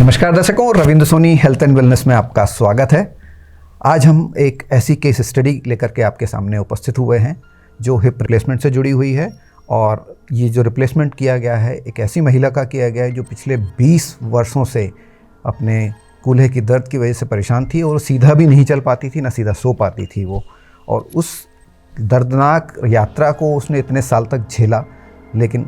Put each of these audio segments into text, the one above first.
नमस्कार दर्शकों, Ravindra Soni health and wellness में आपका स्वागत है। आज हम एक ऐसी केस स्टडी लेकर के आपके सामने उपस्थित हुए हैं जो हिप रिप्लेसमेंट से जुड़ी हुई है। और ये जो रिप्लेसमेंट किया गया है एक ऐसी महिला का किया गया है जो पिछले 20 वर्षों से अपने कूल्हे की दर्द की वजह से परेशान थी और सीधा भी नहीं चल पाती थी, ना सीधा सो पाती थी वो। और उस दर्दनाक यात्रा को उसने इतने साल तक झेला। लेकिन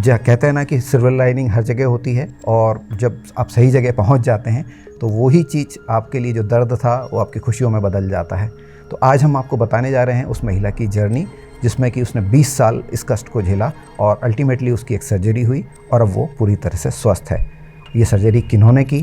कहते हैं ना कि सिल्वर लाइनिंग हर जगह होती है, और जब आप सही जगह पहुंच जाते हैं तो वही चीज़ आपके लिए जो दर्द था वो आपकी खुशियों में बदल जाता है। तो आज हम आपको बताने जा रहे हैं उस महिला की जर्नी जिसमें कि उसने 20 साल इस कष्ट को झेला और अल्टीमेटली उसकी एक सर्जरी हुई और अब वो पूरी तरह से स्वस्थ है। ये सर्जरी किन्होंने की,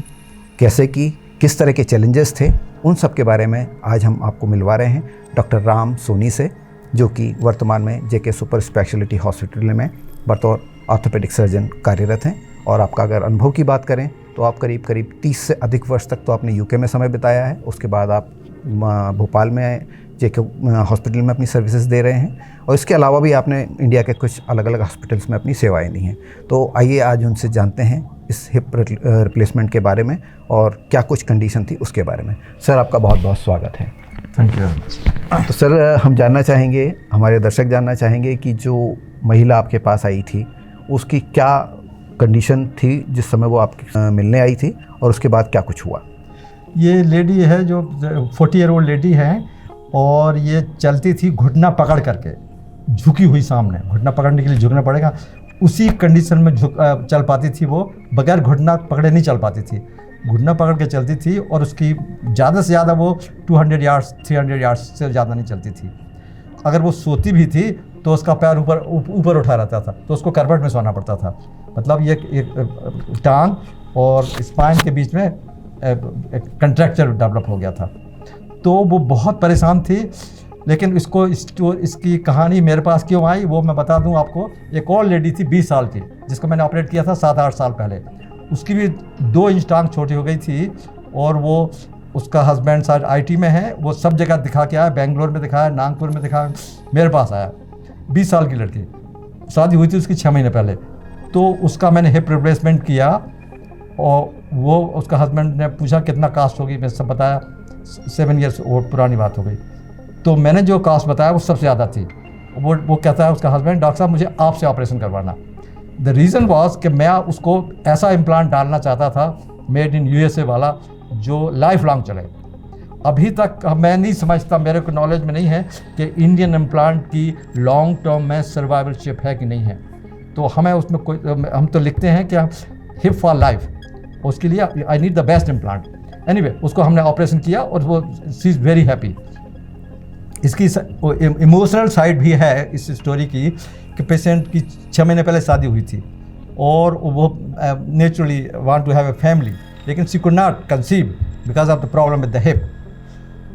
कैसे की, किस तरह के चैलेंजेस थे, उन सब के बारे में आज हम आपको मिलवा रहे हैं डॉक्टर राम सोनी से, जो कि वर्तमान में जेके सुपर स्पेशलिटी हॉस्पिटल में बतौर ऑर्थोपेडिक सर्जन कार्यरत हैं। और आपका अगर अनुभव की बात करें तो आप करीब 30 से अधिक वर्ष तक तो आपने यूके में समय बिताया है। उसके बाद आप भोपाल में जेके हॉस्पिटल में अपनी सर्विसेज दे रहे हैं, और इसके अलावा भी आपने इंडिया के कुछ अलग अलग हॉस्पिटल्स में अपनी सेवाएं दी हैं। तो आइए आज उनसे जानते हैं इस हिप रिप्लेसमेंट के बारे में और क्या कुछ कंडीशन थी उसके बारे में। सर, आपका बहुत बहुत स्वागत है। Thank you very much. तो सर, हम जानना चाहेंगे, हमारे दर्शक जानना चाहेंगे कि जो महिला आपके पास आई थी उसकी क्या कंडीशन थी जिस समय वो आपके मिलने आई थी, और उसके बाद क्या कुछ हुआ। ये लेडी है जो 40 ईयर ओल्ड लेडी है, और ये चलती थी घुटना पकड़ करके, झुकी हुई सामने। घुटना पकड़ने के लिए झुकना पड़ेगा, उसी कंडीशन में चल पाती थी वो। बगैर घुटना पकड़े नहीं चल पाती थी, घुटना पकड़ के चलती थी। और उसकी ज़्यादा से ज़्यादा वो 200 यार्ड्स 300 यार्ड्स से ज़्यादा नहीं चलती थी। अगर वो सोती भी थी तो उसका पैर ऊपर उठा रहता था, तो उसको करवट में सोना पड़ता था। मतलब ये एक टांग और स्पाइन के बीच में एक कंट्रैक्चर डेवलप हो गया था। तो वो बहुत परेशान थी। लेकिन इसकी कहानी मेरे पास क्यों आई वो मैं बता दूं आपको। एक और लेडी थी 20 साल की, जिसको मैंने ऑपरेट किया था 7-8 साल पहले। उसकी भी 2 इंच टांग छोटी हो गई थी, और वो उसका हस्बैंड शायद IT में है। वो सब जगह दिखा के आया, बेंगलोर में दिखाया, नागपुर में दिखाया, मेरे पास आया। 20 साल की लड़की, शादी हुई थी उसकी 6 महीने पहले। तो उसका मैंने हिप रिप्लेसमेंट किया, और वो उसका हस्बैंड ने पूछा कितना कास्ट होगी, मैं सब बताया। 7 ईयर्स और पुरानी बात हो गई। तो मैंने जो कास्ट बताया वो सबसे ज़्यादा थी। वो कहता है उसका हस्बैंड, डॉक्टर साहब मुझे आपसे ऑपरेशन करवाना। द रीज़न वॉज कि मैं उसको ऐसा इम्प्लांट डालना चाहता था, मेड इन USA वाला, जो लाइफ लॉन्ग चले। अभी तक मैं नहीं समझता, मेरे को नॉलेज में नहीं है कि इंडियन इम्प्लांट की लॉन्ग टर्म में सर्वाइवलशिप है कि नहीं है। तो हमें उसमें कोई, हम तो लिखते हैं कि हिप फॉर लाइफ, उसके लिए I need the best implant. Anyway, उसको हमने ऑपरेशन किया और वो शी इज़ वेरी हैप्पी। इसकी इमोशनल साइड भी है इस स्टोरी की, कि पेशेंट की 6 महीने पहले शादी हुई थी, और वो naturally want to have a family, लेकिन she could not conceive because of the problem with the hip.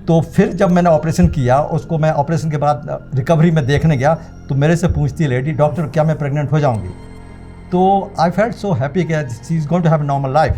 तो फिर जब मैंने ऑपरेशन किया, उसको मैं ऑपरेशन के बाद रिकवरी में देखने गया, तो मेरे से पूछती है लेडी, डॉक्टर क्या मैं प्रेग्नेंट हो जाऊंगी? तो आई फेल्ट सो हैप्पी कि she is going to have normal life.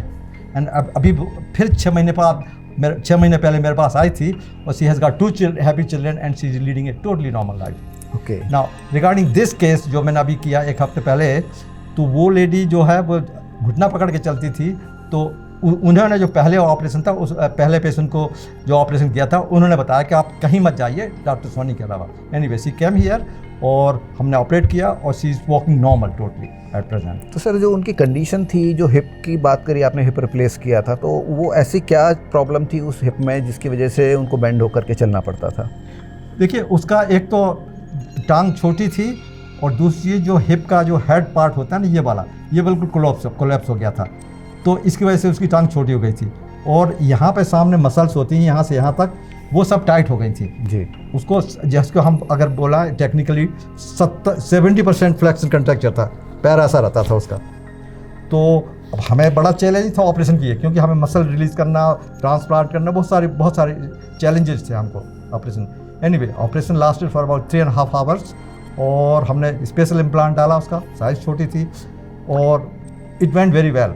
And अभी फिर 6 महीने पहले मेरे पास आई थी, और she has got 2 happy children and she is leading a totally normal life. Okay, now regarding this case जो मैंने अभी किया 1 हफ्ते पहले, तो वो लेडी जो है वो घुटना पकड़ के चलती थी। तो उन्होंने जो पहले ऑपरेशन था, उस पहले पेशेंट को जो ऑपरेशन किया था, उन्होंने बताया कि आप कहीं मत जाइए डॉक्टर सोनी के अलावा। एनीवे, शी केम हियर और हमने ऑपरेट किया, और she is walking normal totally at present. तो सर, जो उनकी कंडीशन थी, जो हिप की बात करी आपने, हिप रिप्लेस किया था, तो वो ऐसी क्या प्रॉब्लम थी उस हिप में जिसकी वजह से उनको बेंड होकर के चलना पड़ता था? देखिए, उसका एक तो टांग छोटी थी, और दूसरी जो हिप का जो हेड पार्ट होता है ना, ये वाला, ये बिल्कुल कोलैप्स हो गया था। तो इसकी वजह से उसकी टांग छोटी हो गई थी, और यहाँ पे सामने मसल्स होती हैं यहाँ से यहाँ तक, वो सब टाइट हो गई थी जी। उसको, जिसको हम अगर बोला टेक्निकली 70% फ्लेक्शन कंट्रैक्चर था, पैर ऐसा रहता था उसका। तो अब हमें बड़ा चैलेंज था ऑपरेशन किए, क्योंकि हमें मसल रिलीज़ करना, ट्रांसप्लांट करना, बहुत सारे चैलेंजेस थे हमको operation. Anyway, operation lasted for about 3.5 hours, और हमने स्पेशल इम्प्लांट डाला, उसका साइज़ छोटी थी, और it went very well.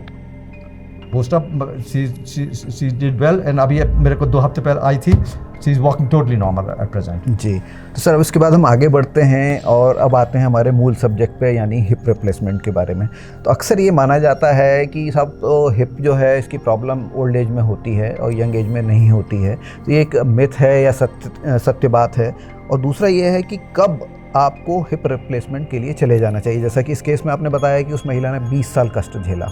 Most of she did well. And अभी मेरे को 2 हफ्ते पहले आई थी, she is walking totally normal at present. जी, तो सर अब इसके बाद हम आगे बढ़ते हैं और अब आते हैं हमारे मूल सब्जेक्ट पे, यानी हिप रिप्लेसमेंट के बारे में। तो अक्सर ये माना जाता है कि सब तो हिप जो है इसकी प्रॉब्लम ओल्ड एज में होती है और यंग एज में नहीं होती है। तो ये एक मिथ है या सत्य बात है? और दूसरा ये है कि कब आपको हिप रिप्लेसमेंट के लिए चले जाना चाहिए? जैसा कि इस केस में आपने बताया कि उस महिला ने 20 साल कष्ट झेला,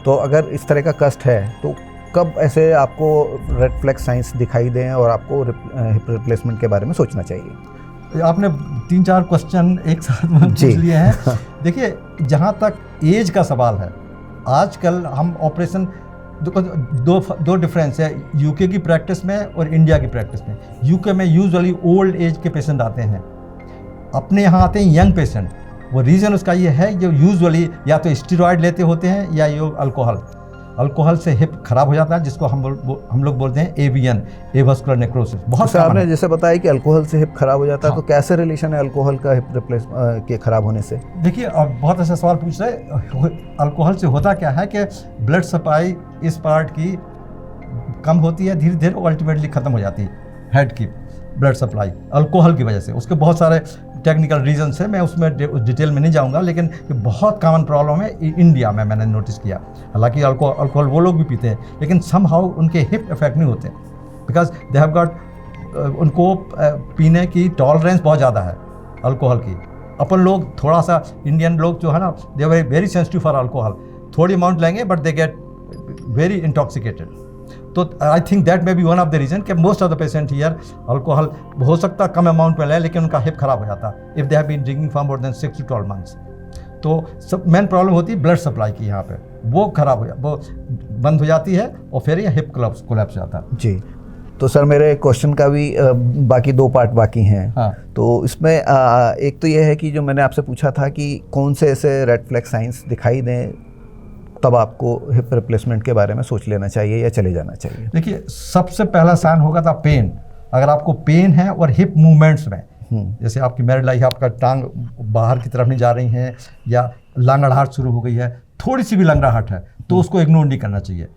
तो अगर इस तरह का कष्ट है तो कब ऐसे आपको रेड फ्लैग साइंस दिखाई दें और आपको हिप रिप्लेसमेंट के बारे में सोचना चाहिए? आपने 3-4 क्वेश्चन एक साथ में पूछ लिए हैं। देखिए, जहाँ तक एज का सवाल है, आजकल हम ऑपरेशन दो डिफरेंस है यूके की प्रैक्टिस में और इंडिया की प्रैक्टिस में। यूके में यूजुअली ओल्ड एज के पेशेंट आते हैं, अपने यहाँ आते हैं यंग पेशेंट। वो रीज़न उसका ये है, जो यूजुअली या तो स्टेरॉयड लेते होते हैं या ये अल्कोहल से हिप खराब हो जाता है, जिसको हम लोग बोलते हैं एवीएन, एवास्कुलर नेक्रोसिस। बहुत सर आपने जैसे बताया कि अल्कोहल से हिप खराब हो जाता है, तो कैसे रिलेशन है अल्कोहल का हिप रिप्लेस के खराब होने से? देखिए, अब बहुत ऐसा सवाल पूछ रहे हैं। अल्कोहल से होता क्या है कि ब्लड सप्लाई इस पार्ट की कम होती है, धीरे धीरे अल्टीमेटली ख़त्म हो जाती है हेड की ब्लड सप्लाई अल्कोहल की वजह से। उसके बहुत सारे टेक्निकल रीजंस है, मैं उसमें डिटेल में नहीं जाऊंगा, लेकिन ये बहुत कॉमन प्रॉब्लम है इंडिया में, मैंने नोटिस किया। हालांकि अल्कोहल वो लोग भी पीते हैं, लेकिन समहाउ उनके हिप इफेक्ट नहीं होते, बिकॉज दे हैव गॉट, उनको पीने की टॉलरेंस बहुत ज़्यादा है अल्कोहल की। अपन लोग थोड़ा सा, इंडियन लोग जो है ना, they are very sensitive for alcohol. थोड़ी अमाउंट लेंगे but they get very intoxicated. तो I think that may be one of the reason कि most of the patient here alcohol हो सकता है कम अमाउंट में लें, लेकिन उनका हिप खराब हो जाता है if they have been drinking for more than 6 to 12 months। तो सब मेन प्रॉब्लम होती है ब्लड सप्लाई की, यहाँ पे वो खराब हो वो बंद हो जाती है और फिर ये हिप कोलैप्स हो जाता है। जी, तो सर मेरे क्वेश्चन का भी बाकी 2 पार्ट बाकी हैं। हाँ। तो इसमें एक तो ये है कि जो मैंने आपसे पूछा था कि कौन से ऐसे रेड फ्लैग साइंस दिखाई दें तब आपको हिप रिप्लेसमेंट के बारे में सोच लेना चाहिए या चले जाना चाहिए? देखिए, सबसे पहला साइन होगा था पेन। अगर आपको पेन है और हिप मूवमेंट्स में, जैसे आपकी मैरिड लाइफ, आपका टांग बाहर की तरफ नहीं जा रही है या लंगड़ाहट शुरू हो गई है, थोड़ी सी भी लंगड़ाहट है, तो उसको इग्नोर नहीं करना चाहिए।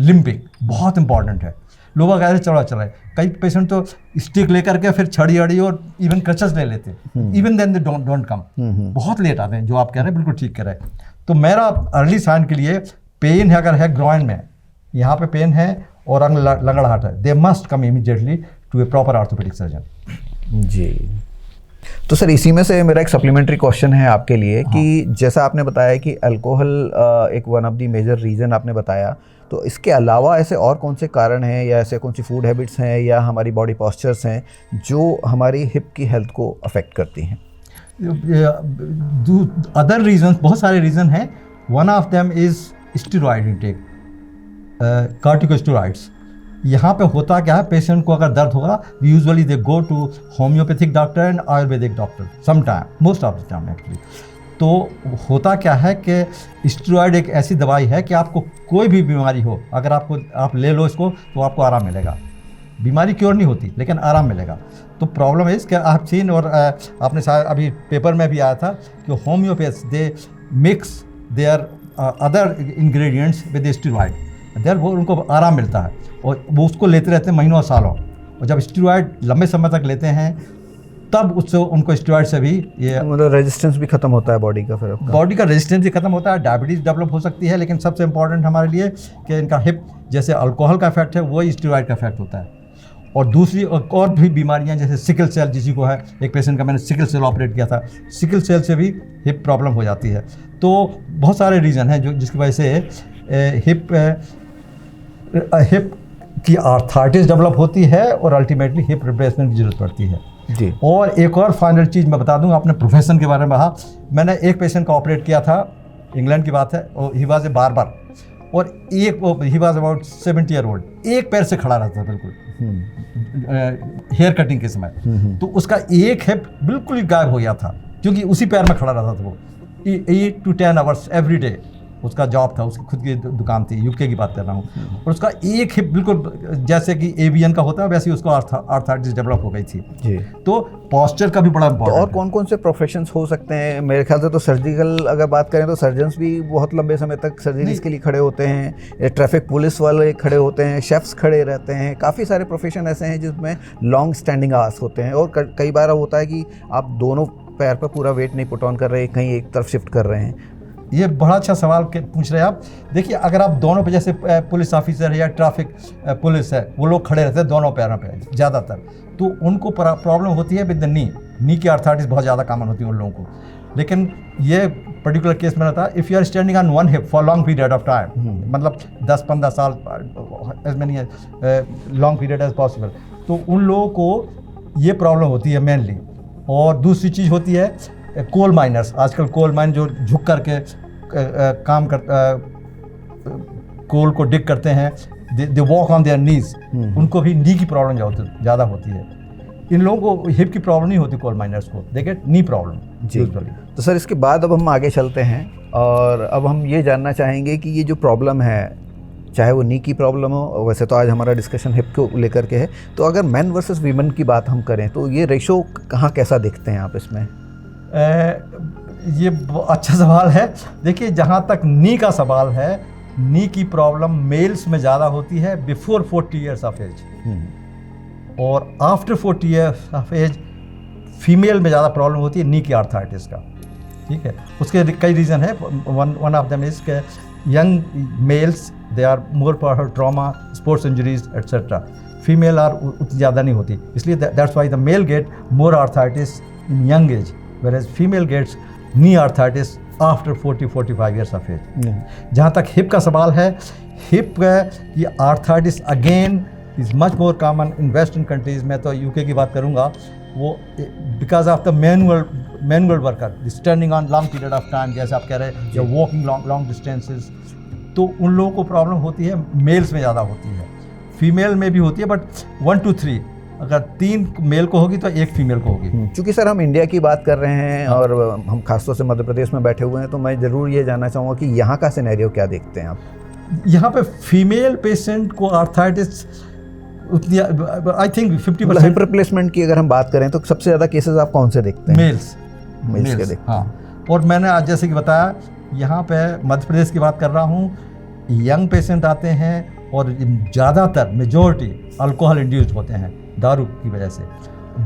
लिम्पिंग बहुत इंपॉर्टेंट है। लोग अगर चला कई पेशेंट तो स्टिक लेकर के फिर छड़ी अड़ी और इवन क्रचेस ले लेते हैं, even then they don't come. बहुत लेट आते हैं। जो आप कह रहे हैं बिल्कुल ठीक कह रहे हैं। तो मेरा अर्ली साइन के लिए, पेन है अगर है ग्रॉइन में, यहाँ पे पेन है और लंगड़ाहट है, they must come immediately to a proper orthopaedic surgeon. जी, तो सर इसी में से मेरा एक सप्लीमेंट्री क्वेश्चन है आपके लिए। हाँ। कि जैसा आपने बताया कि अल्कोहल एक one of the major reason आपने बताया, तो इसके अलावा ऐसे और कौन से कारण हैं या ऐसे कौन सी फूड हैबिट्स हैं या हमारी बॉडी पॉस्चर्स हैं जो हमारी हिप की हेल्थ को अफेक्ट करती हैं? अदर रीजन, बहुत सारे रीज़न हैं। One of them is steroid intake, corticosteroids. यहाँ पे होता क्या है, पेशेंट को अगर दर्द होगा, usually they go to homeopathic doctor and ayurvedic doctor some time, most of the time actually. तो होता क्या है कि स्टेरॉयड एक ऐसी दवाई है कि आपको कोई भी बीमारी हो, अगर आप ले लो इसको तो आपको आराम मिलेगा। बीमारी क्योर नहीं होती, लेकिन आराम मिलेगा। तो प्रॉब्लम है कि आप सीन, और आपने शायद अभी पेपर में भी आया था कि homeopaths they mix their other ingredients with steroid, their वो उनको आराम मिलता है और वो उसको लेते रहते हैं महीनों और सालों। और जब स्टेरॉयड लंबे समय तक लेते हैं तब उससे उनको स्टेरॉयड से भी ये मतलब रेजिस्टेंस भी खत्म होता है बॉडी का, फिर बॉडी का रेजिस्टेंस भी खत्म होता है, डायबिटीज़ डेवलप हो सकती है। लेकिन सबसे इंपॉर्टेंट हमारे लिए कि इनका हिप, जैसे अल्कोहल का इफेक्ट है वही स्टेरॉयड का इफेक्ट होता है। और दूसरी और भी बीमारियां, जैसे सिकल सेल जिसी को है, एक पेशेंट का मैंने सिकल सेल ऑपरेट किया था, सिकल सेल से भी हिप प्रॉब्लम हो जाती है। तो बहुत सारे रीज़न हैं जो जिसकी वजह से हिप की आर्थराइटिस डेवलप होती है और अल्टीमेटली हिप रिप्लेसमेंट की ज़रूरत पड़ती है। जी। और एक और फाइनल चीज़ मैं बता दूं, आपने प्रोफेशन के बारे में कहा, मैंने एक पेशेंट का ऑपरेट किया था, इंग्लैंड की बात है, और ही वाज ए बार्बर, और he was about 70 year old, एक पैर से खड़ा रहता था बिल्कुल हेयर कटिंग के समय। तो उसका एक हिप बिल्कुल ही गायब हो गया था, क्योंकि उसी पैर में खड़ा रहता था वो 8 to 10 hours एवरी डे, उसका जॉब था, उसकी खुद की दुकान थी, यूके की बात कर रहा हूँ, और उसका एक हिप बिल्कुल जैसे कि एवियन का होता है वैसे ही उसको आर्थराइटिस डेवलप हो गई थी जी। तो पोस्चर का भी बड़ा तो इम्पोर्टेंट और कौन कौन से प्रोफेशंस हो सकते हैं? मेरे ख्याल से तो सर्जिकल अगर बात करें तो सर्जन्स भी बहुत लंबे समय तक सर्जरीज के लिए खड़े होते हैं, ट्रैफिक पुलिस वाले खड़े होते हैं, शेफ्स खड़े रहते हैं, काफ़ी सारे प्रोफेशन ऐसे हैं जिसमें लॉन्ग स्टैंडिंग आवर्स होते हैं, और कई बार होता है कि आप दोनों पैर पर पूरा वेट नहीं पुट ऑन कर रहे, कहीं एक तरफ शिफ्ट कर रहे हैं। ये बड़ा अच्छा सवाल पूछ रहे हैं आप। देखिए, अगर आप दोनों पे, जैसे पुलिस ऑफिसर है या ट्रैफिक पुलिस है, वो लोग खड़े रहते हैं दोनों पैरों पे ज़्यादातर, तो उनको प्रॉब्लम होती है विद द नी की आर्थराइटिस बहुत ज़्यादा कॉमन होती है उन लोगों को। लेकिन ये पर्टिकुलर केस में रहता है if you are standing on one hip for long period of time, मतलब 10-15 साल, as many long period as possible, तो उन लोगों को ये प्रॉब्लम होती है मेनली। और दूसरी चीज़ होती है कोल माइनर्स, आजकल कोल माइन जो झुक करके काम कर कोल को डिग करते हैं, दे वॉक ऑन देयर नीज, उनको भी नी की प्रॉब्लम ज़्यादा होती है। इन लोगों को हिप की प्रॉब्लम नहीं होती कोल माइनर्स को, दे गेट नी प्रॉब्लम जी। तो सर इसके बाद अब हम आगे चलते हैं और अब हम ये जानना चाहेंगे कि ये जो प्रॉब्लम है, चाहे वो नी की प्रॉब्लम हो, वैसे तो आज हमारा डिस्कशन हिप को लेकर के है, तो अगर मैन वर्सेस वीमेन की बात हम करें तो ये रेशो कहाँ कैसा देखते हैं आप इसमें? ये अच्छा सवाल है। देखिए, जहाँ तक नी का सवाल है, नी की प्रॉब्लम मेल्स में ज़्यादा होती है बिफोर 40 ईयर्स ऑफ एज, और after 40 years of age female में ज़्यादा प्रॉब्लम होती है नी की आर्थराइटिस का। ठीक है, उसके कई रीज़न है। वन ऑफ देम इज के young males they are more for trauma, sports injuries etcetera. Female are उतनी ज़्यादा नहीं होती, इसलिए that's why the male get more arthritis in young age, whereas female gets knee arthritis after 40-45 years of age। जहाँ तक hip का सवाल है, हिप ये arthritis again is much more common in western countries में। तो यूके की बात करूँगा, वो because of the manual worker standing on long period of time, जैसे आप कह रहे हैं, या वॉकिंग लॉन्ग डिस्टेंसेज, तो उन लोगों को प्रॉब्लम होती है, मेल्स में ज़्यादा होती है, फीमेल में भी होती है, बट 1 to 3 अगर 3 मेल को होगी तो 1 फीमेल को होगी। क्योंकि सर हम इंडिया की बात कर रहे हैं और हम खासतौर से मध्य प्रदेश में बैठे हुए हैं, तो मैं ज़रूर ये जानना चाहूँगा कि यहाँ का सिनेरियो क्या देखते हैं आप? यहाँ पे फीमेल पेशेंट को आर्थराइटिस उतनी, आई थिंक 50% हिप रिप्लेसमेंट की अगर हम बात करें तो सबसे ज़्यादा केसेस आप कौन से देखते हैं? मेल्स के देखते हैं। हाँ, और मैंने आज जैसे कि बताया, यहाँ पे मध्य प्रदेश की बात कर रहा हूँ, यंग पेशेंट आते हैं और ज़्यादातर मेजॉरिटी अल्कोहल इंड्यूस्ड होते हैं, दारू की वजह से।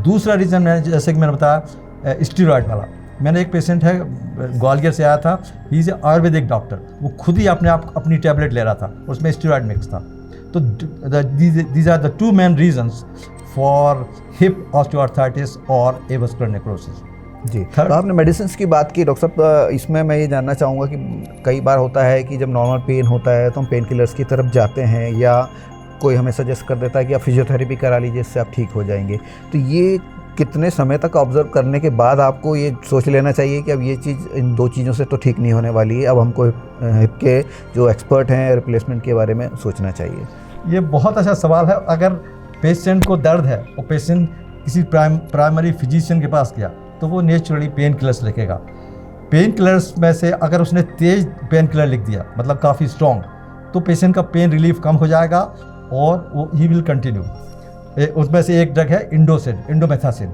दूसरा रीज़न है, जैसे कि मैंने बताया, स्टीरॉयड वाला। मैंने एक पेशेंट है, ग्वालियर से आया था, ही इज़ आयुर्वेदिक डॉक्टर, वो खुद ही अपनी टैबलेट ले रहा था, उसमें स्टीरॉयड मिक्स था। तो these are the 2 main reasons for hip osteoarthritis और एवस्कुलर नेक्रोसिस। जी, तो आपने मेडिसिन की बात की डॉक्टर साहब, इसमें मैं ये जानना चाहूँगा कि कई बार होता है कि जब नॉर्मल पेन होता है तो हम पेन किलर्स की तरफ जाते हैं, या कोई हमें सजेस्ट कर देता है कि आप फिजियोथेरेपी करा लीजिए, इससे आप ठीक हो जाएंगे। तो ये कितने समय तक ऑब्जर्व करने के बाद आपको ये सोच लेना चाहिए कि अब ये चीज़, इन 2 चीज़ों से तो ठीक नहीं होने वाली है, अब हमको हिप के जो एक्सपर्ट हैं रिप्लेसमेंट के बारे में सोचना चाहिए? ये बहुत अच्छा सवाल है। अगर पेशेंट को दर्द है और पेशेंट किसी प्राइमरी फिजिशियन के पास गया, तो वो नेचुरली पेन किलर्स लिखेगा। पेन किलर्स में से अगर उसने तेज़ पेन किलर लिख दिया, मतलब काफ़ी स्ट्रॉन्ग, तो पेशेंट का पेन रिलीफ कम हो जाएगा और वो ही विल कंटिन्यू। उसमें से एक ड्रग है इंडोमेथासिन,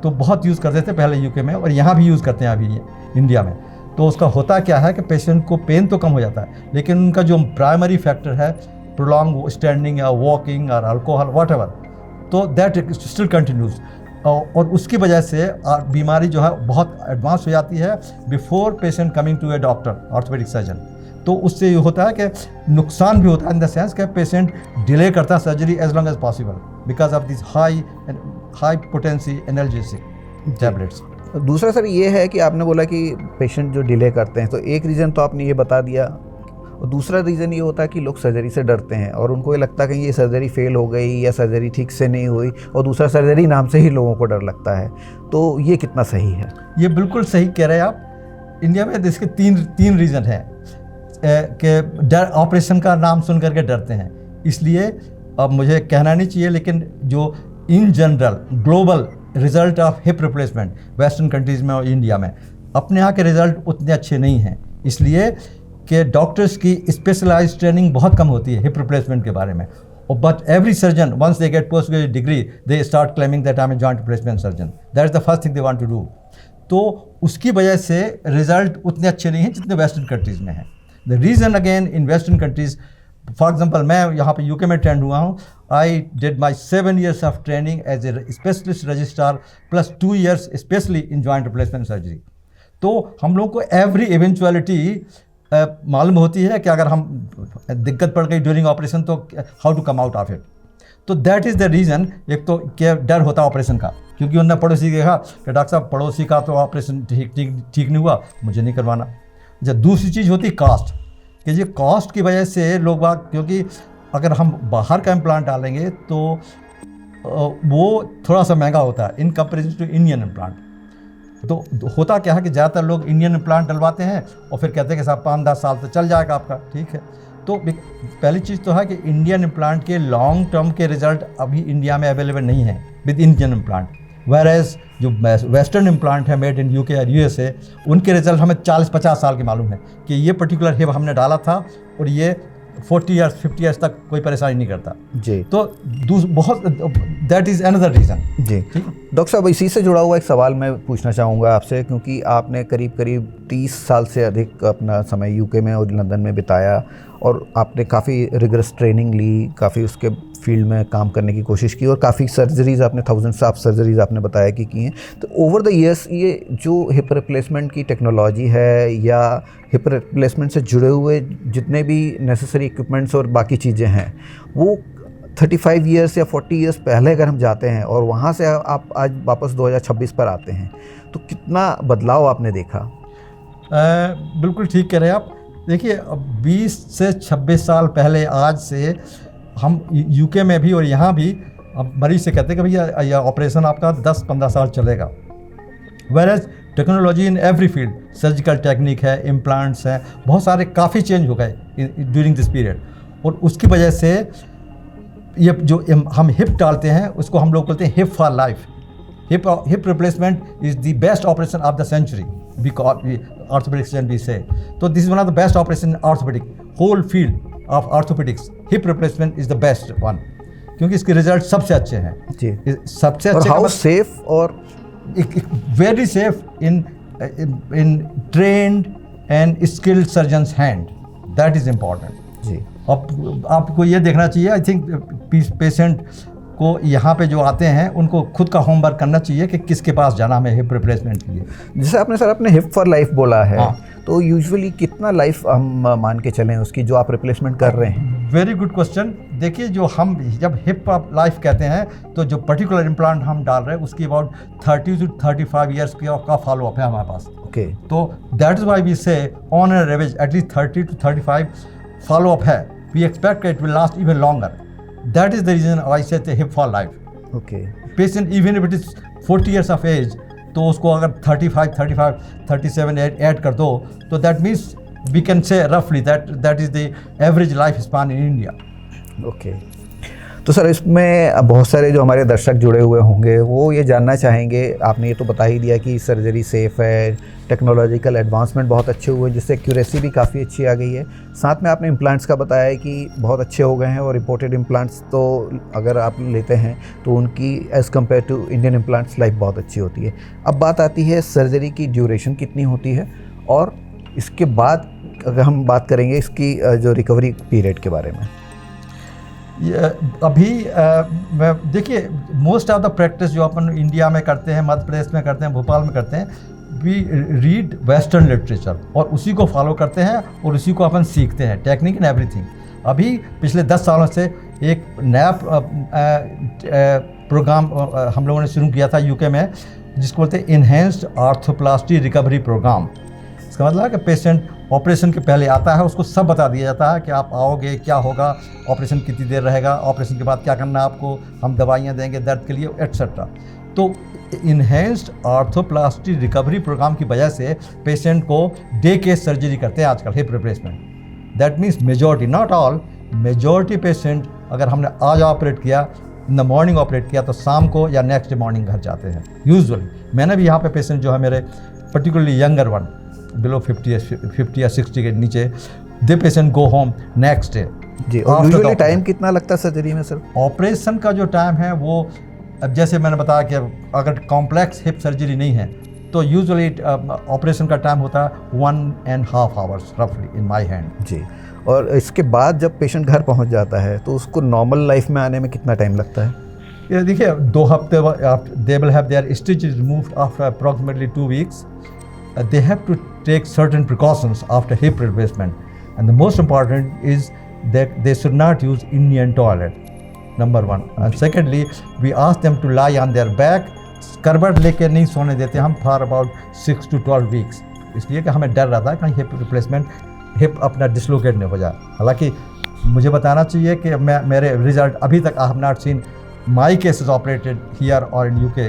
तो बहुत यूज़ करते थे पहले यूके में, और यहाँ भी यूज़ करते हैं अभी इंडिया में। तो उसका होता क्या है कि पेशेंट को पेन तो कम हो जाता है, लेकिन उनका जो प्राइमरी फैक्टर है, प्रोलॉन्ग स्टैंडिंग या वॉकिंग और अल्कोहल व्हाटएवर, तो दैट स्टिल कंटिन्यूज, और उसकी वजह से बीमारी जो है बहुत एडवांस हो जाती है before patient coming to a doctor, orthopedic surgeon. तो उससे ये होता है कि नुकसान भी होता है इन द सेंस कि पेशेंट डिले करता है surgery as long as possible because of this high potency analgesic tablets. दूसरा सर ये है कि आपने बोला कि पेशेंट जो डिले करते हैं, तो एक रीज़न तो आपने ये बता दिया, और दूसरा रीज़न ये होता है कि लोग सर्जरी से डरते हैं और उनको ये लगता है कि ये सर्जरी फेल हो गई या सर्जरी ठीक से नहीं हुई, और दूसरा सर्जरी नाम से ही लोगों को डर लगता है। तो ये कितना सही है? ये बिल्कुल सही कह रहे हैं आप। इंडिया में इसके तीन रीज़न हैं कि डर, ऑपरेशन का नाम सुन करके डरते हैं। इसलिए अब मुझे कहना नहीं चाहिए, लेकिन जो in general global result of hip replacement western countries में और इंडिया में, अपने यहाँ के रिजल्ट उतने अच्छे नहीं हैं। इसलिए कि डॉक्टर्स की स्पेशलाइज्ड ट्रेनिंग बहुत कम होती है हिप रिप्लेसमेंट के बारे में, but every surgeon once they get post graduate degree they start claiming that I am a joint replacement surgeon, that is the first thing they want to do. तो उसकी वजह से रिजल्ट उतने अच्छे नहीं हैं जितने वेस्टर्न कंट्रीज़ में हैं। The reason again in western countries, for example मैं यहाँ पे यूके में ट्रेंड हुआ हूँ, I did my 7 years of training as a specialist registrar plus 2 years specially in joint replacement surgery. तो हम लोग को एवरी इवेंचुअलिटी मालूम होती है कि अगर हम दिक्कत पड़ गई ड्यूरिंग ऑपरेशन तो how to come out of it. तो दैट इज़ द रीज़न। एक तो क्या डर होता है ऑपरेशन का, क्योंकि उन्होंने पड़ोसी देखा कि डॉक्टर साहब पड़ोसी का तो ऑपरेशन ठीक नहीं हुआ, मुझे नहीं करवाना। जब दूसरी चीज़ होती है कास्ट, कि ये कॉस्ट की वजह से लोग बाग, क्योंकि अगर हम बाहर का इम्प्लांट डालेंगे तो वो थोड़ा सा महंगा होता है in comparison to Indian implant. तो होता क्या है कि ज़्यादातर लोग इंडियन इम्प्लांट डलवाते हैं और फिर कहते हैं कि साहब 5-10 साल तो चल जाएगा आपका, ठीक है। तो पहली चीज़ तो है कि इंडियन इम्प्लांट के लॉन्ग टर्म के रिजल्ट अभी इंडिया में अवेलेबल नहीं है विद इंडियन इम्प्लांट, वेरएज जो वेस्टर्न इम्प्लांट है मेड इन यूके और यूएसए, उनके रिजल्ट हमें 40-50 साल के मालूम है कि ये पर्टिकुलर हिप हमने डाला था और ये 40 years 50 years तक कोई परेशानी नहीं करता जी। तो बहुत दैट इज़ अनदर रीज़न जी। डॉक्टर साहब, इसी से जुड़ा हुआ एक सवाल मैं पूछना चाहूँगा आपसे, क्योंकि आपने करीब 30 साल से अधिक अपना समय यूके में और लंदन में बिताया और आपने काफ़ी रिगरस ट्रेनिंग ली, काफ़ी उसके फील्ड में काम करने की कोशिश की और काफ़ी सर्जरीज़ आपने, थाउजेंड्स ऑफ सर्जरीज़ आपने बताया कि की हैं। तो ओवर द ईयर्स ये जो हिप रिप्लेसमेंट की टेक्नोलॉजी है या हिप रिप्लेसमेंट से जुड़े हुए जितने भी नेसेसरी इक्विपमेंट्स और बाकी चीज़ें हैं, वो 35 ईयर्स या 40 ईयर्स पहले अगर हम जाते हैं और वहाँ से आप आज वापस 2026 पर आते हैं, तो कितना बदलाव आपने देखा? बिल्कुल ठीक कह रहे हैं आप। देखिए, 20 से 26 साल पहले आज से हम यूके में भी और यहाँ भी अब मरीज से कहते हैं कि भैया यह ऑपरेशन आपका 10-15 साल चलेगा। Whereas technology in every field, surgical technique है, इम्प्लांट्स हैं, बहुत सारे काफ़ी चेंज हो गए ड्यूरिंग दिस पीरियड। और उसकी वजह से ये जो हम हिप डालते हैं उसको हम लोग बोलते हैं hip for life. Hip replacement is the best operation of the century because orthopedics can be say. So this is one of the best operation in orthopedic whole field of orthopedics. Hip replacement is the best one क्योंकि इसके result सबसे अच्छे हैं जी, सबसे अच्छे। How safe और very safe in trained and skilled surgeons hand, that is important जी। अब आपको ये देखना चाहिए, आई थिंक पेशेंट को यहाँ पे जो आते हैं उनको खुद का होमवर्क करना चाहिए कि किसके पास जाना हमें हिप रिप्लेसमेंट के लिए। जैसे आपने सर अपने हिप फॉर लाइफ बोला है, हाँ। तो यूजुअली कितना लाइफ हम मान के चलें उसकी जो आप रिप्लेसमेंट कर रहे हैं? Very good question. देखिए, जो हम जब हिप लाइफ कहते हैं तो जो पर्टिकुलर इम्प्लांट हम डाल रहे हैं उसकी अबाउट 30 to 35 ईयर्स का फॉलो अप है हमारे पास। ओके, तो that is why we say on an average at least 30 to 35 follow up है। We expect it will last even longer. That is the reason I said the hip for life. Okay. Patient even if it is 40 years of age, तो उसको अगर 35, 37 add कर दो तो that means we can say roughly that is the average life span in India. Okay. तो sir इसमें बहुत सारे जो हमारे दर्शक जुड़े हुए होंगे वो ये जानना चाहेंगे, आपने ये तो बता ही दिया कि सर्जरी सेफ़ है, टेक्नोलॉजिकल एडवांसमेंट बहुत अच्छे हुए जिससे एक्यूरेसी भी काफ़ी अच्छी आ गई है, साथ में आपने इम्प्लांट्स का बताया है कि बहुत अच्छे हो गए हैं और रिपोर्टेड इम्प्लांट्स तो अगर आप लेते हैं तो उनकी as compare to Indian implants life बहुत अच्छी होती है। अब बात आती है सर्जरी की ड्यूरेशन कितनी होती है और इसके बाद अगर हम बात करेंगे इसकी जो रिकवरी पीरियड के बारे में। अभी देखिए, मोस्ट ऑफ द प्रैक्टिस जो अपन इंडिया में करते हैं, मध्य प्रदेश में करते हैं, भोपाल में करते हैं, वी रीड वेस्टर्न लिटरेचर और उसी को फॉलो करते हैं और उसी को अपन सीखते हैं, टेक्निक एंड एवरीथिंग। अभी पिछले 10 सालों से एक नया प्रोग्राम हम लोगों ने शुरू किया था यूके में जिसको बोलते हैं इन्हेंस्ड आर्थोप्लास्टी रिकवरी प्रोग्राम। इसका मतलब है कि पेशेंट ऑपरेशन के पहले आता है, उसको सब बता दिया जाता है कि आप आओगे, क्या होगा, ऑपरेशन कितनी देर रहेगा, ऑपरेशन के बाद क्या करना है आपको, हम दवाइयाँ देंगे दर्द के लिए एट्सेट्रा। तो इन्हेंस्ड आर्थोप्लास्टी रिकवरी प्रोग्राम की वजह से पेशेंट को डे केस सर्जरी करते हैं आजकल hip replacement. That means majority, not all, majority patient अगर हमने आज ऑपरेट किया, इन द मॉर्निंग ऑपरेट किया तो शाम को या नेक्स्ट डे मॉर्निंग घर जाते हैं यूजुअली। मैंने भी यहाँ पे पेशेंट जो है मेरे पर्टिकुलरली यंगर वन बिलो 50 या 60 के नीचे, they patient go home next day. जी, और यूजुअली टाइम कितना लगता है सर्जरी में सर? ऑपरेशन का जो टाइम है वो, अब जैसे मैंने बताया कि अगर कॉम्प्लेक्स हिप सर्जरी नहीं है तो यूजुअली ऑपरेशन का टाइम होता है 1.5 आवर्स रफली इन माय हैंड। जी, और इसके बाद जब पेशेंट घर पहुंच जाता है तो उसको नॉर्मल लाइफ में आने में कितना टाइम लगता है? ये देखिए 2 हफ्ते they will have their stitches removed after approximately 2 weeks. They have to take certain precautions after hip replacement, and the most important is that they should not use Indian toilet, number 1। And secondly we ask them to lie on their back, करवट लेके नहीं सोने देते हम for about 6 to 12 weeks, इसलिए कि हमें डर रहता है कहीं हिप रिप्लेसमेंट हिप अपना डिसलोकेट नहीं हो जाए। हालांकि मुझे बताना चाहिए कि मेरे रिजल्ट अभी तक I have not seen my cases operated here और in UK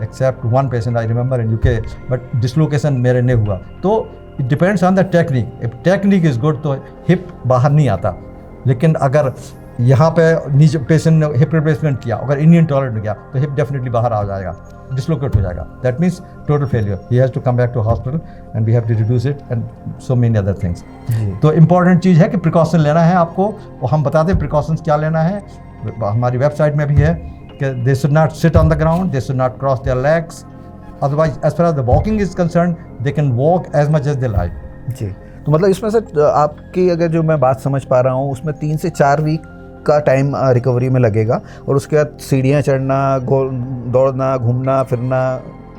except 1 patient I remember in UK, but dislocation मेरे नहीं हुआ। तो it depends on the technique, if technique is good तो हिप बाहर नहीं आता, लेकिन अगर यहाँ पे नीचे पेशेंट ने हिप रिप्लेसमेंट किया, अगर इंडियन टॉयलेट में गया तो हिप डेफिनेटली बाहर आ जाएगा, डिसलोकेट हो जाएगा। That means total failure, he has to come back to hospital and we have to reduce it and so many other things. तो इम्पॉर्टेंट चीज़ है कि प्रिकॉशन लेना है आपको, और हम बताते हैं प्रिकॉशंस क्या लेना है, हमारी वेबसाइट में भी है कि they should not sit on the ground, they should not cross their legs, otherwise as far as the walking is concern they can walk as much as they like. जी, तो मतलब इसमें सर आपकी अगर जो मैं बात समझ पा रहा हूँ उसमें 3 से 4 वीक का टाइम रिकवरी में लगेगा, और उसके बाद सीढ़ियाँ चढ़ना, दौड़ना, घूमना फिरना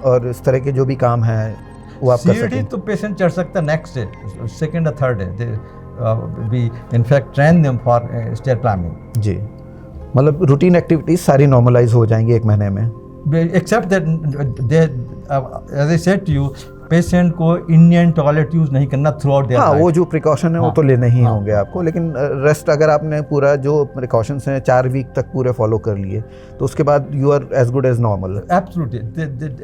और इस तरह के जो भी काम हैं वो आप कर सकते हैं। सीढ़ी तो पेशेंट चढ़ सकता है नेक्स्ट डे, सेकेंड या third day, we in fact train them for stair climbing. जी, मतलब रूटीन एक्टिविटीज सारी नॉर्मलाइज हो जाएंगी 1 महीने में, except that they as I said to you, patient को इंडियन टॉयलेट यूज़ नहीं करना थ्रू आउट देयर। हाँ, वो जो प्रिकॉशन है वो तो लेने ही होंगे आपको, लेकिन रेस्ट अगर आपने पूरा जो प्रिकॉशंस हैं 4 वीक तक पूरे फॉलो कर लिए तो उसके बाद you are as good as normal. Absolutely,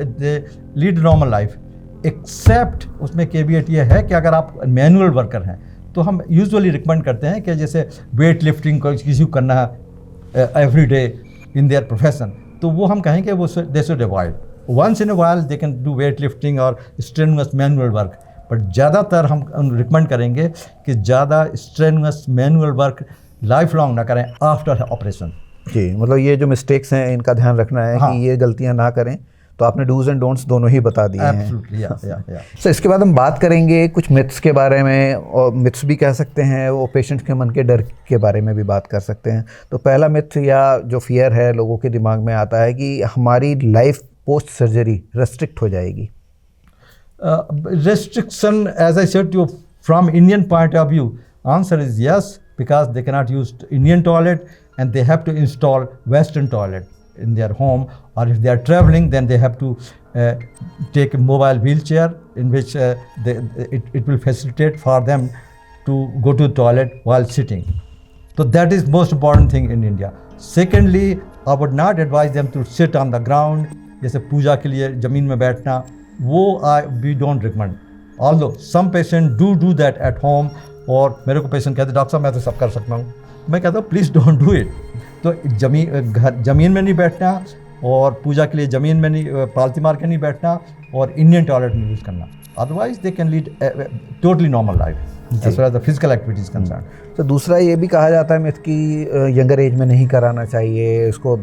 they lead normal life, except उसमें केविएट ये है कि अगर आप मैनुअल वर्कर हैं तो हम यूजुअली रिकमेंड करते हैं कि जैसे वेट लिफ्टिंग किसी को करना है every day in their profession, तो वो हम कहेंगे वो they should avoid. Once in a while they can do weight lifting और strenuous manual work, बट ज़्यादातर हम रिकमेंड करेंगे कि ज़्यादा strenuous manual work life long ना करें आफ्टर ऑपरेशन। जी, मतलब ये जो मिस्टेक्स हैं इनका ध्यान रखना है कि ये गलतियां ना करें, तो आपने डूज एंड डोंट्स दोनों ही बता दिए हैं। Absolutely, सर इसके बाद हम बात करेंगे कुछ मिथ्स के बारे में, और मिथ्स भी कह सकते हैं, वो पेशेंट के मन के डर के बारे में भी बात कर सकते हैं। तो पहला मिथ या जो फियर है लोगों के दिमाग में आता है कि हमारी लाइफ पोस्ट सर्जरी रेस्ट्रिक्ट हो जाएगी। Restriction, as I said to you, from Indian point of view, answer is yes, because they cannot use Indian toilet and they have to install Western toilet in their home, or if they are traveling then they have to take a mobile wheelchair in which it will facilitate for them to go to the toilet while sitting. So that is most important thing in India. Secondly, I would not advise them to sit on the ground, जैसे पूजा के लिए ज़मीन में बैठना, वो we don't recommend, although some patient do that at home. और मेरे को पेशेंट कहते डॉक्टर साहब मैं तो सब कर सकता हूँ, मैं कहता हूँ प्लीज़ डोंट डू इट। तो ज़मीन में नहीं बैठना, और पूजा के लिए ज़मीन में नहीं पालती मार के नहीं बैठना, और इंडियन टॉयलेट में यूज़ करना, otherwise they can lead totally normal life as far as the physical activities concern. तो दूसरा ये भी कहा जाता है मिथ कि यंगर एज में नहीं कराना चाहिए, इसको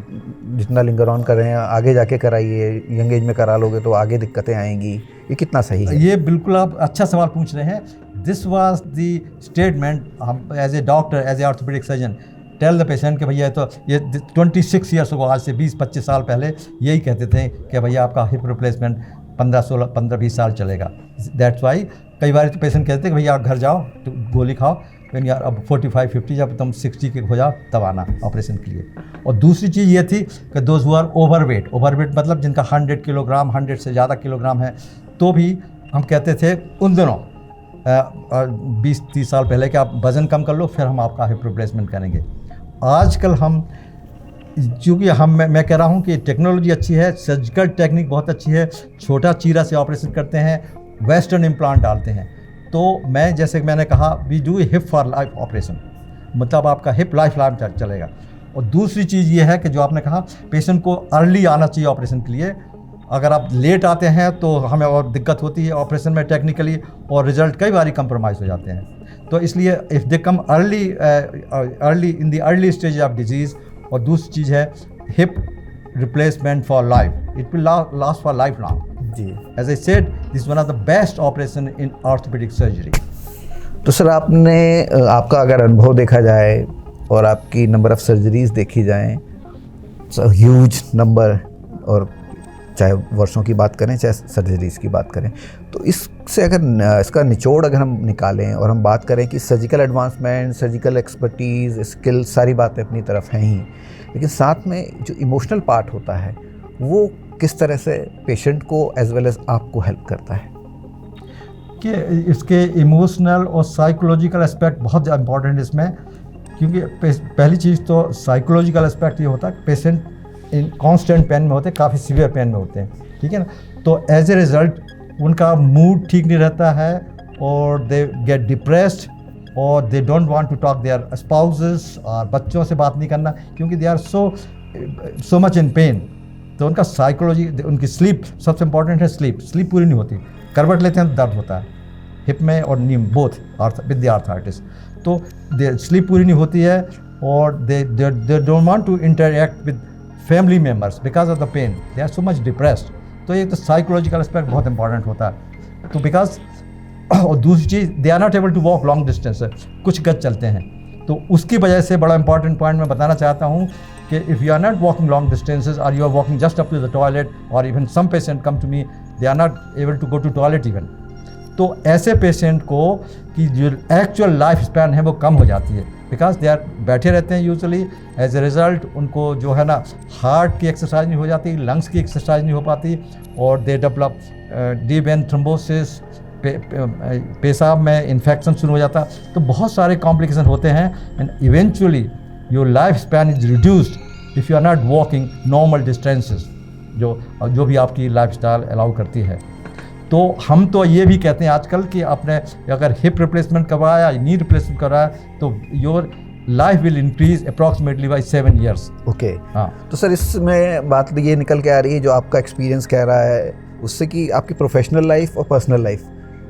जितना लिंगर ऑन करें आगे जाके कराइए, यंग एज में करा लोगे तो आगे दिक्कतें आएंगी, ये कितना सही है? ये बिल्कुल आप अच्छा सवाल पूछ रहे हैं। दिस वाज द स्टेटमेंट हम as a doctor, as a orthopedic surgeon tell the patient कि भैया तो ये 26 ईयर्स को, आज से 20-25 साल पहले यही कहते थे कि भैया आपका हिप रिप्लेसमेंट 15-20 साल चलेगा। दैट्स वाई कई बार तो पेशेंट कहते हैं कि भैया आप घर जाओ तो गोली खाओ, फिर यार अब 45-50 जब तुम 60 के हो जाओ तब आना ऑपरेशन के लिए। और दूसरी चीज़ ये थी कि दोज हु आर ओवरवेट मतलब जिनका 100 किलोग्राम 100 से ज़्यादा किलोग्राम है, तो भी हम कहते थे उन दिनों 20-30 साल पहले कि आप वज़न कम कर लो फिर हम आपका हिप रिप्लेसमेंट करेंगे। आजकल हम चूँकि मैं कह रहा हूँ कि टेक्नोलॉजी अच्छी है, सर्जिकल टेक्निक बहुत अच्छी है, छोटा चीरा से ऑपरेशन करते हैं, वेस्टर्न इम्प्लांट डालते हैं। तो मैं जैसे मैंने कहा we do hip for life operation, मतलब आपका हिप लाइफ चलेगा। और दूसरी चीज़ ये है कि जो आपने कहा पेशेंट को अर्ली आना चाहिए ऑपरेशन के लिए, अगर आप लेट आते हैं तो हमें और दिक्कत होती है ऑपरेशन में टेक्निकली, और रिजल्ट कई बार कंप्रोमाइज़ हो जाते हैं। तो इसलिए if they come early in the early stage of disease. और दूसरी चीज़ है hip replacement for life, it will last for life long जी। As I said, this one of the best operation in orthopedic surgery. तो sir आपका अगर अनुभव देखा जाए और आपकी नंबर ऑफ़ सर्जरीज देखी जाएँ, ह्यूज नंबर, और चाहे वर्षों की बात करें चाहे सर्जरीज़ की बात करें, तो इससे अगर इसका निचोड़ अगर हम निकालें और हम बात करें कि surgical advancement, surgical expertise, skill, सारी बातें अपनी तरफ हैं ही, लेकिन साथ में जो इमोशनल पार्ट होता है वो किस तरह से पेशेंट को एज वेल एज आपको हेल्प करता है? कि इसके इमोशनल और साइकोलॉजिकल एस्पेक्ट बहुत इम्पॉर्टेंट इसमें, क्योंकि पहली चीज़ तो साइकोलॉजिकल एस्पेक्ट ये होता है कि पेशेंट इन कांस्टेंट पेन में होते हैं, काफ़ी सीवियर पेन में होते हैं, ठीक है ना। तो एज ए रिज़ल्ट उनका मूड ठीक नहीं रहता है, और दे गेट डिप्रेस्ड, और they don't want to talk their spouses, और बच्चों से बात नहीं करना, क्योंकि they are so much in pain. तो उनका साइकोलॉजी, उनकी स्लीप सबसे इंपॉर्टेंट है। स्लीप पूरी नहीं होती, करवट लेते हैं तो दर्द होता है हिप में और knee both with the arthritis. तो दे स्लीप पूरी नहीं होती है, और they don't want to interact with family members because of the pain, they are so much depressed. तो ये तो साइकोलॉजिकल एस्पेक्ट बहुत इंपॉर्टेंट होता है। तो बिकॉज, और दूसरी चीज़, they are not able to walk long distance, कुछ गज चलते हैं, तो उसकी वजह से बड़ा इंपॉर्टेंट पॉइंट मैं बताना चाहता हूँ कि if you are not walking long distances, और you are walking just up to the toilet, और even some patient come to me, they are not able to go to toilet even. तो ऐसे patient को कि जो actual life span है वो कम हो जाती है, बिकॉज दे आर बैठे रहते हैं यूजुअली। एज ए रिज़ल्ट उनको जो है ना, हार्ट की एक्सरसाइज नहीं हो जाती, लंग्स की एक्सरसाइज नहीं हो पाती, और they develop deep vein thrombosis, पेशाब में इन्फेक्शन शुरू हो जाता। तो बहुत सारे कॉम्प्लिकेशन होते हैं, and eventually your life span is reduced if you are not walking normal distances, जो भी आपकी लाइफ स्टाइल अलाउ करती है। तो हम तो ये भी कहते हैं आजकल कि आपने अगर हिप रिप्लेसमेंट करवाया या नी रिप्लेसमेंट करवाया तो your life will increase approximately by 7 years। Okay. हाँ। तो सर इसमें बात ये निकल के आ रही है, जो आपका एक्सपीरियंस कह रहा है उससे, कि आपकी प्रोफेशनल लाइफ और पर्सनल लाइफ,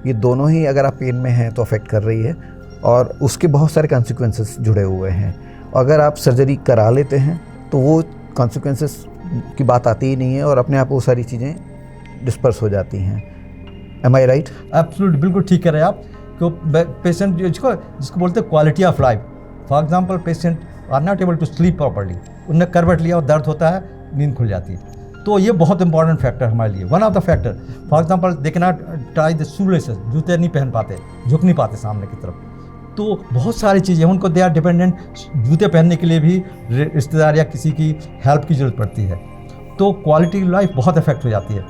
ये दोनों ही अगर आप पेन में हैं तो अफेक्ट कर रही है, और उसके बहुत सारे कॉन्सिक्वेंसेस जुड़े हुए हैं। अगर आप सर्जरी करा लेते हैं तो वो कॉन्सिक्वेंसेस की बात आती ही नहीं है, और अपने आप वो सारी चीज़ें डिस्पर्स हो जाती हैं। एम आई राइट? एब्सोल्युटली, बिल्कुल ठीक कह रहे हैं आप। तो पेशेंट जिसको बोलते हैं quality of life, for example patient are not able to sleep properly, उनने करवट लिया और दर्द होता है, नींद खुल जाती है। तो ये बहुत इंपॉर्टेंट फैक्टर हमारे लिए, one of the factor. For example they can not tie the shoelaces, जूते नहीं पहन पाते, झुक नहीं पाते सामने की तरफ। तो बहुत सारी चीज़ें उनको, दे आर डिपेंडेंट, जूते पहनने के लिए भी रिश्तेदार या किसी की हेल्प की ज़रूरत पड़ती है। तो क्वालिटी लाइफ बहुत अफेक्ट हो जाती है।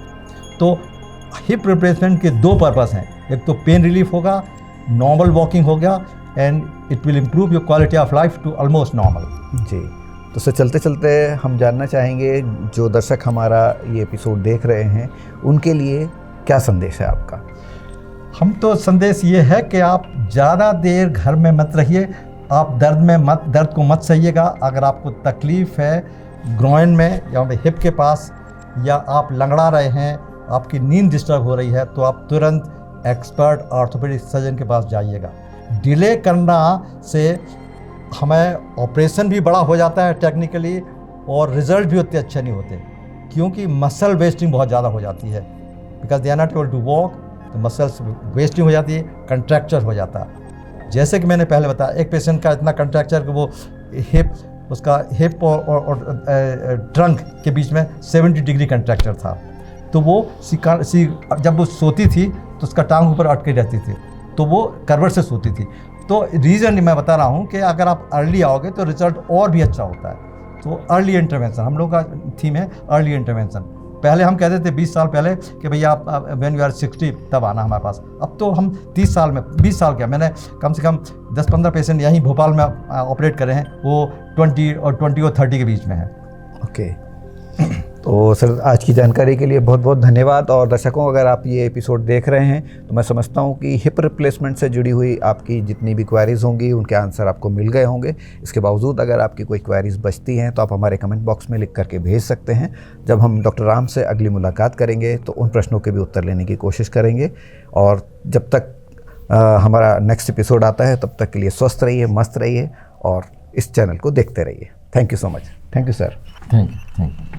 तो हिप रिप्लेसमेंट के 2 पर्पस हैं, एक तो पेन रिलीफ होगा, नॉर्मल वॉकिंग हो गया, and it will improve your quality of life to almost normal. जी। तो सर चलते चलते हम जानना चाहेंगे, जो दर्शक हमारा ये एपिसोड देख रहे हैं उनके लिए क्या संदेश है आपका? हम तो संदेश ये है कि आप ज़्यादा देर घर में मत रहिए, आप दर्द को मत सहिएगा। अगर आपको तकलीफ़ है ग्रोइन में या हिप के पास, या आप लंगड़ा रहे हैं, आपकी नींद डिस्टर्ब हो रही है, तो आप तुरंत एक्सपर्ट ऑर्थोपेडिक सर्जन के पास जाइएगा। डिले करना से हमें ऑपरेशन भी बड़ा हो जाता है टेक्निकली, और रिज़ल्ट भी उतने अच्छे नहीं होते, क्योंकि मसल वेस्टिंग बहुत ज़्यादा हो जाती है, because they are not able to walk, तो मसल्स वेस्टिंग हो जाती है, कंट्रैक्चर हो जाता है। जैसे कि मैंने पहले बताया, एक पेशेंट का इतना कंट्रैक्चर कि वो उसका हिप और ट्रंक के बीच में 70 डिग्री कंट्रैक्चर था। तो वो जब वो सोती थी तो उसका टांग ऊपर अटके रहती थी, तो वो करवट से सोती थी। तो रीज़न मैं बता रहा हूँ कि अगर आप अर्ली आओगे तो रिजल्ट और भी अच्छा होता है। तो अर्ली इंटरवेंशन हम लोग का थीम है, अर्ली इंटरवेंशन। पहले हम कहते थे 20 साल पहले कि भैया आप व्हेन यू आर 60 तब आना हमारे पास। अब तो हम 30 साल में, 20 साल क्या, मैंने कम से कम 10-15 पेशेंट यहीं भोपाल में ऑपरेट करे हैं, वो 20 और 30 के बीच में है। ओके। तो सर आज की जानकारी के लिए बहुत बहुत धन्यवाद। और दर्शकों, अगर आप ये एपिसोड देख रहे हैं तो मैं समझता हूँ कि हिप रिप्लेसमेंट से जुड़ी हुई आपकी जितनी भी क्वेरीज़ होंगी उनके आंसर आपको मिल गए होंगे। इसके बावजूद अगर आपकी कोई क्वेरीज़ बचती हैं तो आप हमारे कमेंट बॉक्स में लिख करके भेज सकते हैं। जब हम डॉक्टर राम से अगली मुलाकात करेंगे तो उन प्रश्नों के भी उत्तर लेने की कोशिश करेंगे। और जब तक हमारा नेक्स्ट एपिसोड आता है तब तक के लिए स्वस्थ रहिए, मस्त रहिए और इस चैनल को देखते रहिए। Thank you so much. Thank you sir. Thank you.